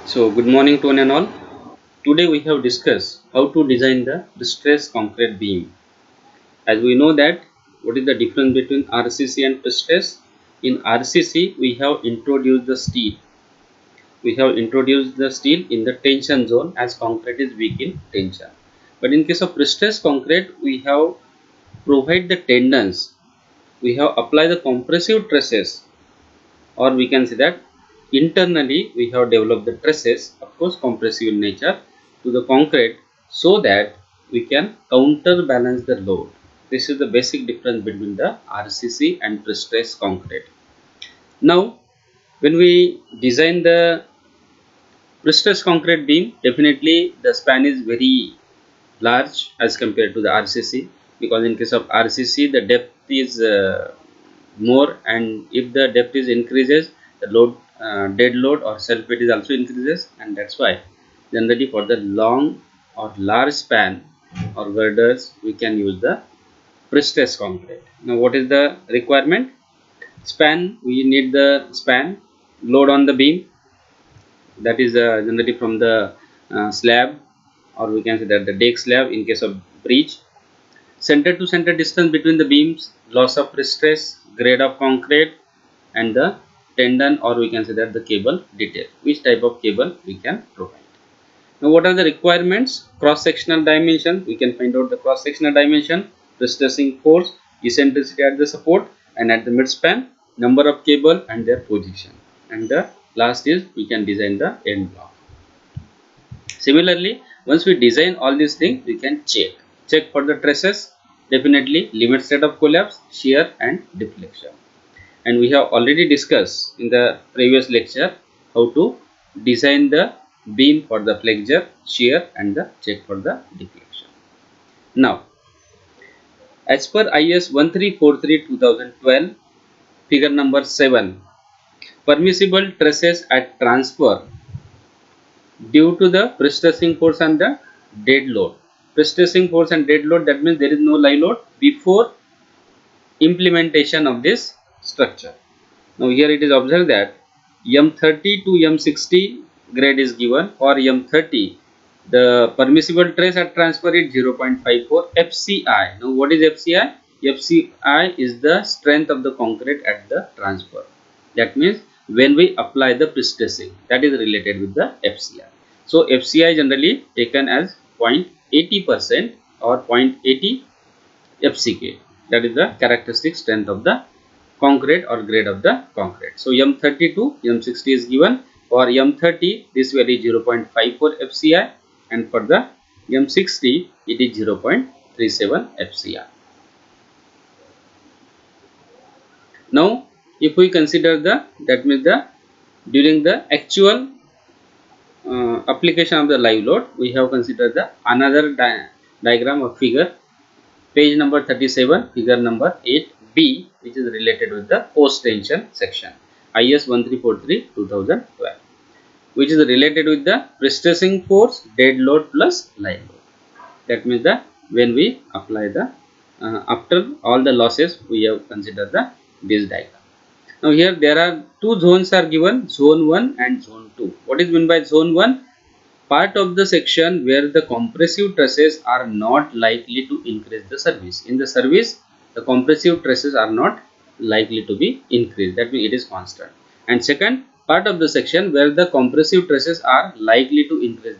So, good morning to one and all. Today we have discussed how to design the prestressed concrete beam. As we know that what is the difference between RCC and prestress? In RCC we have introduced the steel. We have introduced the steel in the tension zone as concrete is weak in tension. But in case of prestressed concrete we have provide the tendons. We have applied the compressive trusses, or we can say that internally we have developed the trusses, of course compressive in nature, to the concrete so that we can counterbalance the load. This is the basic difference between the RCC and prestressed concrete. Now when we design the prestressed concrete beam, definitely the span is very large as compared to the RCC, because in case of RCC the depth is more, and if the depth is increases, the load dead load or self weight is also increases, and that's why generally for the long or large span or girders we can use the prestressed concrete. Now what is the requirement? Span, we need the span. Load on the beam, that is generally from the slab, or we can say that the deck slab in case of breach. Center to center distance between the beams, loss of stress, grade of concrete, and the tendon, or we can say that the cable detail, which type of cable we can provide. Now what are the requirements? Cross sectional dimension, we can find out the cross sectional dimension, the stressing force, eccentricity at the support and at the midspan, number of cable and their position, and the last is we can design the end block. Similarly, once we design all these things, we can check for the trusses, definitely limit state of collapse, shear and deflection. And we have already discussed in the previous lecture how to design the beam for the flexure, shear and the check for the deflection. Now, as per IS 1343-2012, figure number 7, permissible trusses at transfer due to the prestressing force and the dead load. Prestressing force and dead load, that means there is no live load before implementation of this structure. Now here it is observed that M30 to M60 grade is given. For M30, the permissible trace at transfer is 0.54 FCI. Now what is FCI? FCI is the strength of the concrete at the transfer. That means when we apply the prestressing, that is related with the FCI. So FCI generally taken as 0.80% or 0.80 FCK. That is the characteristic strength of the concrete or grade of the concrete. So M30 to M60 is given. For M30 this value is 0.54 FCI, and for the M60 it is 0.37 FCI. Now if we consider that means during the actual application of the live load, we have considered the another diagram of figure, page number 37, figure number 8b, which is related with the post tension section, IS 1343-2012, which is related with the prestressing force, dead load plus live load. That means that when we apply the after all the losses, we have considered this diagram. Now here there are two zones are given, zone 1 and zone 2. What is meant by zone 1? Part of the section where the compressive trusses are not likely to increase the service. In the service, the compressive trusses are not likely to be increased. That means it is constant. And second, part of the section where the compressive trusses are likely to increase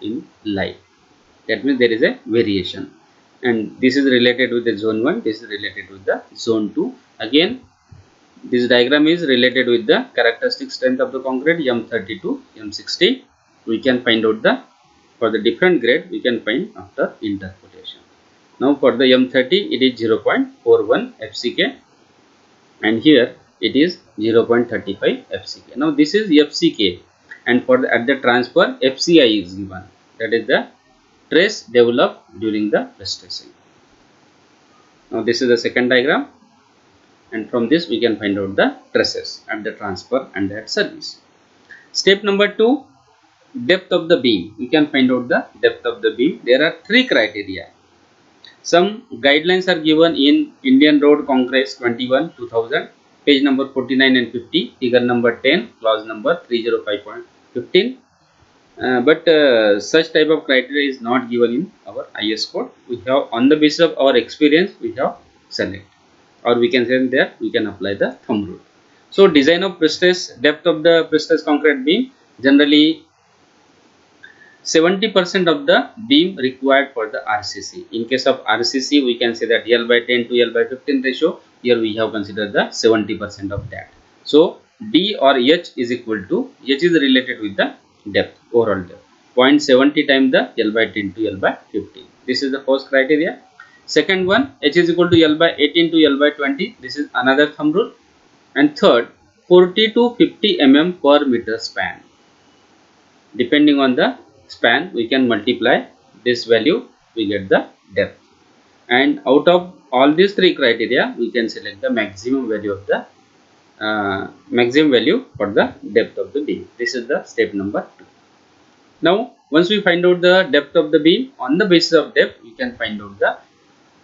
in life. That means there is a variation. And this is related with the zone 1. This is related with the zone 2. Again, this diagram is related with the characteristic strength of the concrete M30 to M60. We can find out for the different grade we can find after interpolation. Now for the M30 it is 0.41 FCK, and here it is 0.35 FCK. Now this is FCK, and for at the transfer FCI is given, that is the trace developed during the prestressing. Now this is the second diagram, and from this we can find out the trusses at the transfer and at service. Step number 2, depth of the beam. We can find out the depth of the beam. There are three criteria. Some guidelines are given in Indian Road Congress 21 2000, page number 49 and 50, figure number 10, clause number 305.15. but such type of criteria is not given in our IS code. We have, on the basis of our experience, we have select, or we can say that we can apply the thumb rule. So design of pre-stress, depth of the pre-stress concrete beam, generally 70% of the beam required for the RCC. In case of RCC, we can say that L by 10 to L by 15 ratio. Here we have considered the 70% of that. So D or H is equal to, H is related with the depth, overall depth, 0.70 times the L by 10 to L by 15. This is the first criteria. Second one, H is equal to L by 18 to L by 20. This is another thumb rule. And third, 40 to 50 mm per meter span. Depending on the span, we can multiply this value, we get the depth. And out of all these three criteria, we can select the maximum value of the maximum value for the depth of the beam. This is the step number 2. Now, once we find out the depth of the beam, on the basis of depth, we can find out the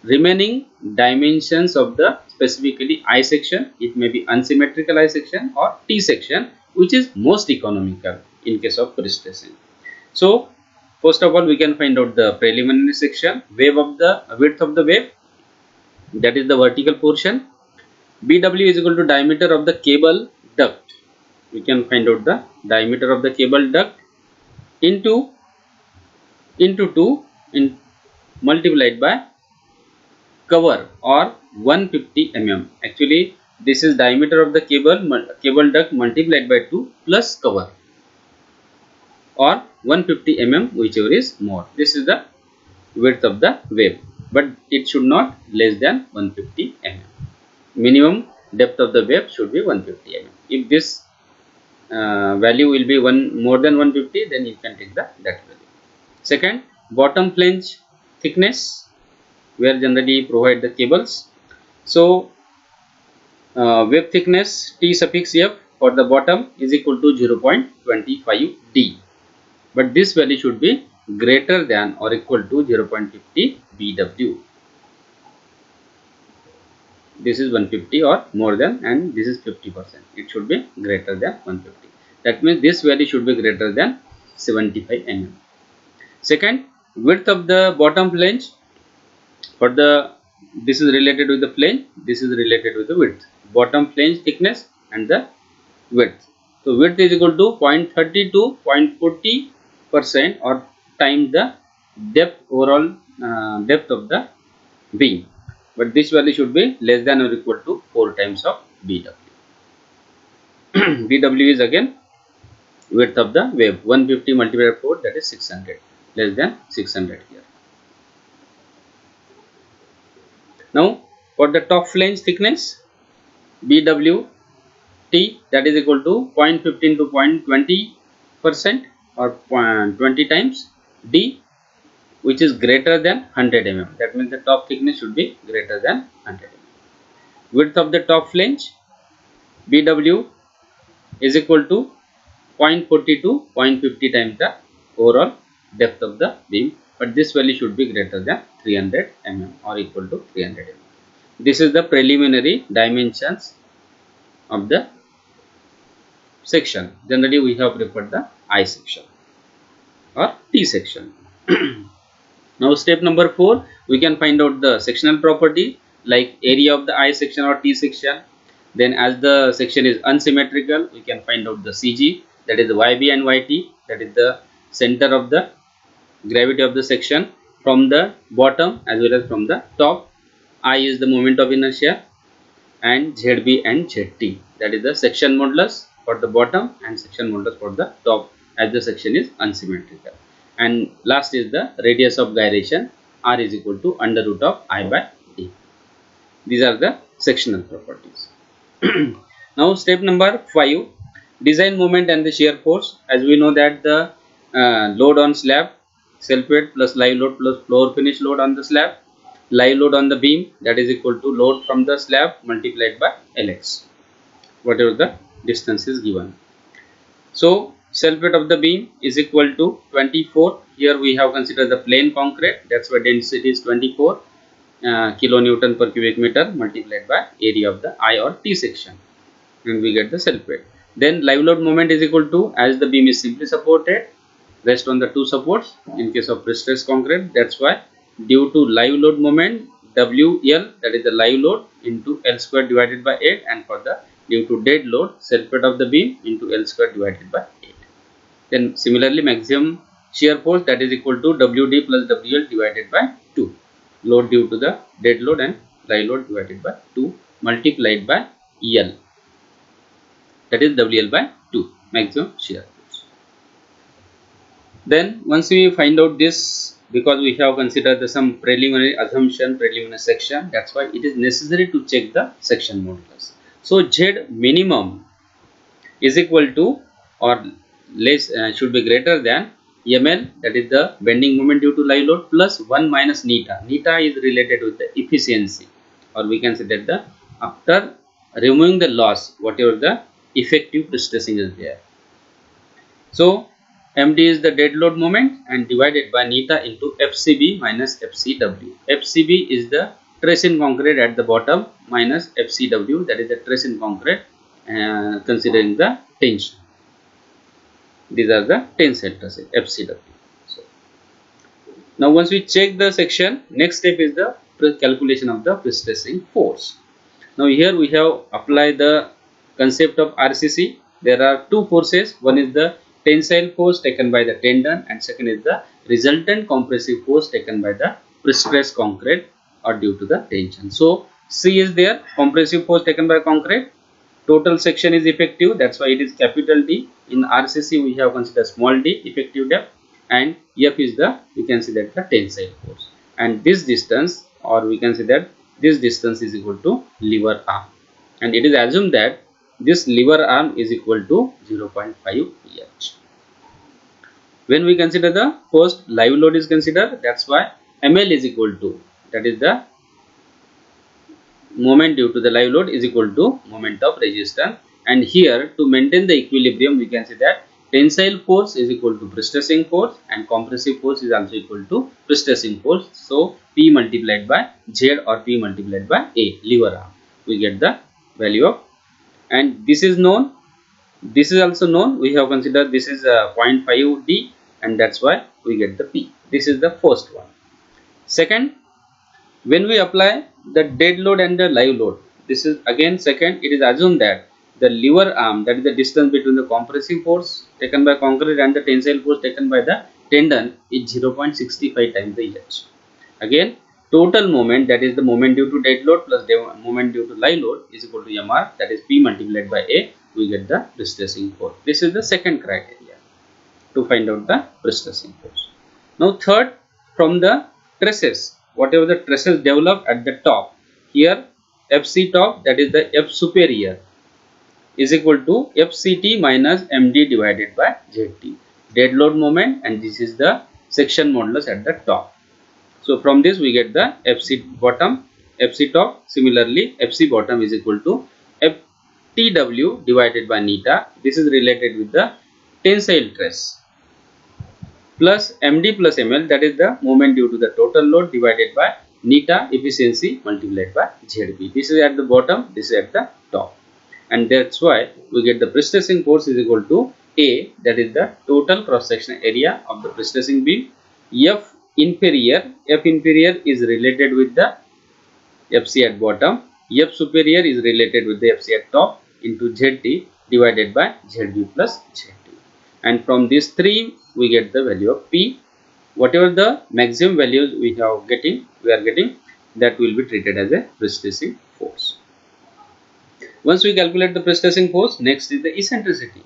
remaining dimensions of the specifically I section. It may be unsymmetrical I section or T section, which is most economical in case of pre-stressing. So first of all, we can find out the preliminary section, wave of the width of the wave, that is the vertical portion. BW is equal to diameter of the cable duct. We can find out the diameter of the cable duct into 2 multiplied by cover, or 150 mm. Actually, this is diameter of the cable duct multiplied by 2 plus cover, or 150 mm, whichever is more. This is the width of the wave, but it should not less than 150 mm. Minimum depth of the wave should be 150 mm. If this value will be more than 150, then you can take that value. Second, bottom flange thickness, where generally provide the cables. So wave thickness T suffix F for the bottom is equal to 0.25 D, but this value should be greater than or equal to 0.50 BW. This is 150 or more than, and this is 50%. It should be greater than 150. That means this value should be greater than 75 mm. Second, width of the bottom flange. For the, this is related with the flange, this is related with the width. Bottom flange thickness and the width. So width is equal to 0.30 to 0.40% or times the depth, overall depth of the beam. But this value should be less than or equal to 4 times of BW. BW is again width of the wave, 150 multiplied by 4, that is 600, less than 600 here. Now for the top flange thickness, BW T, that is equal to 0.15 to 0.20% or 20 times D, which is greater than 100 mm. That means the top thickness should be greater than 100 mm. Width of the top flange, BW is equal to 0.40 to 0.50 times the overall depth of the beam, but this value should be greater than 300 mm or equal to 300 mm. This is the preliminary dimensions of the section. Generally, we have preferred the I section or T section. Now step number 4, we can find out the sectional property like area of the I section or T section. Then as the section is unsymmetrical, we can find out the CG, that is the YB and YT, that is the center of the gravity of the section from the bottom as well as from the top. I is the moment of inertia, and ZB and ZT, that is the section modulus for the bottom and section modulus for the top as the section is unsymmetrical. And last is the radius of gyration, R is equal to under root of I by D. These are the sectional properties. Now step number 5, design moment and the shear force. As we know that the load on slab, self weight plus live load plus floor finish load on the slab, live load on the beam, that is equal to load from the slab multiplied by Lx, whatever the distance is given. So self weight of the beam is equal to 24. Here we have considered the plain concrete, that's why density is 24 kilonewton per cubic meter multiplied by area of the I or T section, and we get the self weight. Then live load moment is equal to, as the beam is simply supported, rest on the two supports in case of pre-stressed concrete. That's why due to live load moment WL, that is the live load, into L square divided by 8, and for the due to dead load self weight of the beam into L square divided by 8. Then similarly maximum shear force, that is equal to WD plus WL divided by 2, load due to the dead load and live load divided by 2 multiplied by L, that is WL by 2, maximum shear force. Then once we find out this, because we have considered some preliminary assumption, preliminary section, that's why it is necessary to check the section modulus. So Z minimum is equal to or less should be greater than ML, that is the bending moment due to live load, plus 1 minus neta. Neta is related with the efficiency, or we can say that the after removing the loss, whatever the effective stressing is there. So MD is the dead load moment and divided by neta into FCB minus FCW. FCB is the stress in concrete at the bottom minus FCW, that is the stress in concrete considering the tension. These are the tensile stresses, FCW. So now once we check the section, next step is the calculation of the pre-stressing force. Now here we have applied the concept of RCC. There are two forces. One is the tensile force taken by the tendon, and second is the resultant compressive force taken by the pre-stressed concrete or due to the tension. So C is there, compressive force taken by concrete. Total section is effective, that's why it is capital D. In RCC we have considered small d, effective depth, and F is the, we can see that the tensile force, and this distance, or we can say that this distance is equal to lever arm, and it is assumed that this lever arm is equal to 0.5 pH. When we consider the first live load is considered, that's why ML is equal to, that is the moment due to the live load is equal to moment of resistance, and here to maintain the equilibrium we can say that tensile force is equal to pre-stressing force and compressive force is also equal to pre-stressing force. So P multiplied by Z or P multiplied by A, lever arm, we get the value of, and this is known, this is also known, we have considered this is 0.5 D, and that's why we get the P. This is the first one. Second, when we apply the dead load and the live load, this is again second, it is assumed that the lever arm, that is the distance between the compressive force taken by concrete and the tensile force taken by the tendon, is 0.65 times the EH. Again, total moment, that is the moment due to dead load plus the moment due to live load, is equal to MR, that is P multiplied by A, we get the pre-stressing force. This is the second criteria to find out the pre-stressing force. Now third, from the stresses, whatever the stresses develop at the top, here FC top, that is the F superior, is equal to FCT minus MD divided by ZT, dead load moment, and this is the section modulus at the top. So from this we get the FC bottom, FC top. Similarly FC bottom is equal to FTW divided by neta, this is related with the tensile stress, plus MD plus ML, that is the moment due to the total load divided by neta efficiency multiplied by ZB. This is at the bottom, this is at the top, and that's why we get the pre-stressing force is equal to A, that is the total cross sectional area of the pre-stressing beam. F inferior is related with the FC at bottom, F superior is related with the FC at top, into ZT divided by ZB plus ZT, and from these three we get the value of P. Whatever the maximum values we are getting, that will be treated as a pre-stressing force. Once we calculate the pre-stressing force, next is the eccentricity.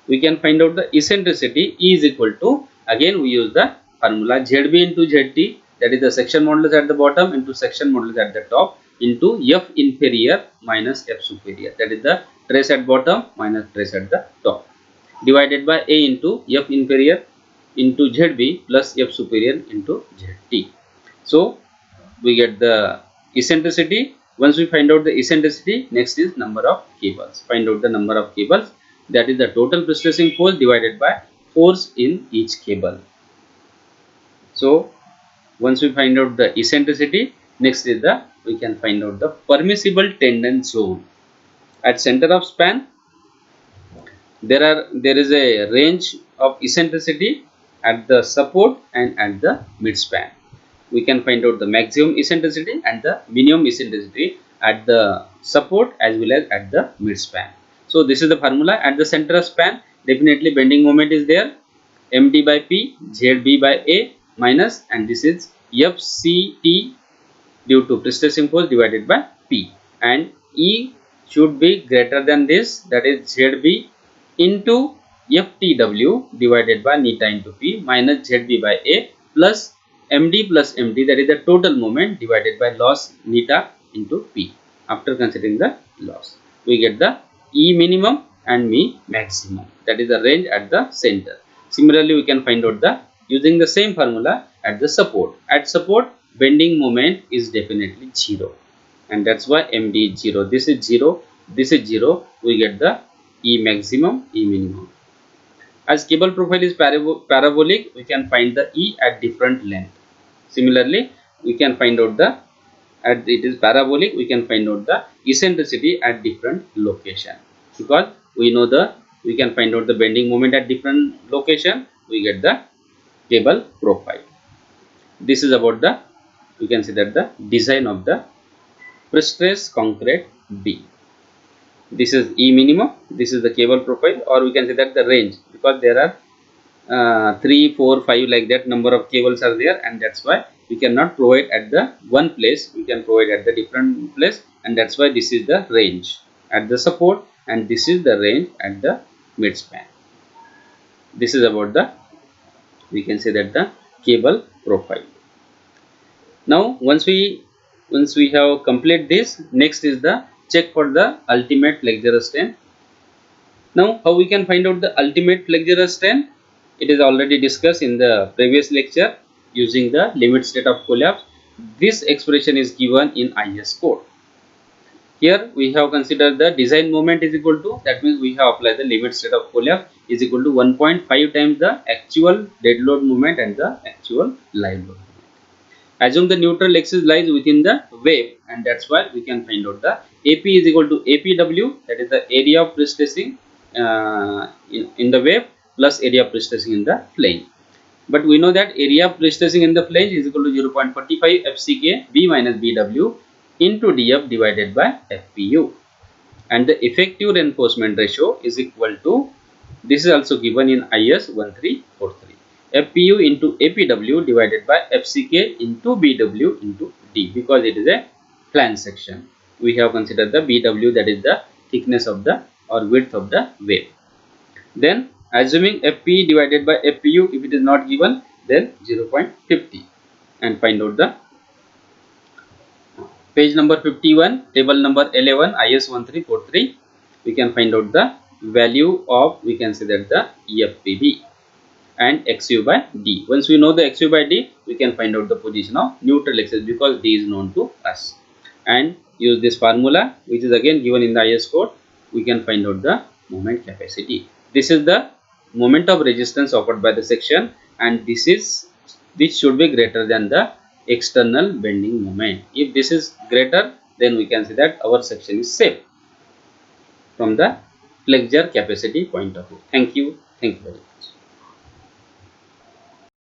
We can find out the eccentricity. E is equal to, again we use the formula ZB into ZT, that is the section modulus at the bottom into section modulus at the top, into F inferior minus F superior, that is the trace at bottom minus trace at the top, divided by A into F inferior into ZB plus F superior into ZT. So we get the eccentricity. Once we find out the eccentricity, next is number of cables. Find out the number of cables, that is the total pre-stressing force divided by force in each cable. So once we find out the eccentricity, next is the, we can find out the permissible tendon zone. At center of span there is a range of eccentricity at the support and at the midspan. We can find out the maximum eccentricity and the minimum eccentricity at the support as well as at the midspan. So this is the formula. At the center of span, definitely bending moment is there, md by p, zb by a minus, and this is fct due to pre-stressing force divided by p, and e should be greater than this, that is zb into ftw divided by neta into p minus zb by a plus md, that is the total moment divided by loss neta into p. After considering the loss, we get the E minimum and me maximum, that is the range at the center. Similarly, we can find out the using the same formula at the support. At support, bending moment is definitely 0, and that's why md is 0. This is 0, this is 0. We get the E maximum, E minimum. As cable profile is parabolic, we can find the E at different length. Similarly, we can find out the it is parabolic, we can find out the eccentricity at different location, because we know we can find out the bending moment at different location. We get the cable profile. This is about the, we can say that the design of the pre-stress concrete beam. This is E minimum, this is the cable profile, or we can say that the range, because there are 3, 4, 5 like that number of cables are there, and that's why we cannot provide at the one place, we can provide at the different place, and that's why this is the range at the support and this is the range at the midspan. This is about the, we can say that the cable profile. Now once we have complete this, next is the check for the ultimate flexural strain. Now how we can find out the ultimate flexural strain? It is already discussed in the previous lecture using the limit state of collapse. This expression is given in IS code. Here we have considered the design moment is equal to, that means we have applied the limit state of collapse is equal to 1.5 times the actual dead load moment and the actual live load. Assume the neutral axis lies within the wave, and that's why we can find out the AP is equal to APW, that is the area of pre-stressing in the wave plus area of pre-stressing in the flange. But we know that area of pre-stressing in the flange is equal to 0.45 FCK B minus BW into DF divided by FPU, and the effective reinforcement ratio is equal to, this is also given in IS 1343, FPU into APW divided by FCK into BW into D, because it is a flange section. We have considered the BW, that is the thickness of the or width of the wave. Then assuming FP divided by FPU, if it is not given, then 0.50, and find out the page number 51, table number 11, IS 1343. We can find out the value of, we can say that the EFPB and XU by D. Once we know the XU by D, we can find out the position of neutral axis, because D is known to us, and use this formula which is again given in the IS code. We can find out the moment capacity. This is the moment of resistance offered by the section, and this should be greater than the external bending moment. If this is greater, then we can say that our section is safe from the flexure capacity point of view. Thank you very much.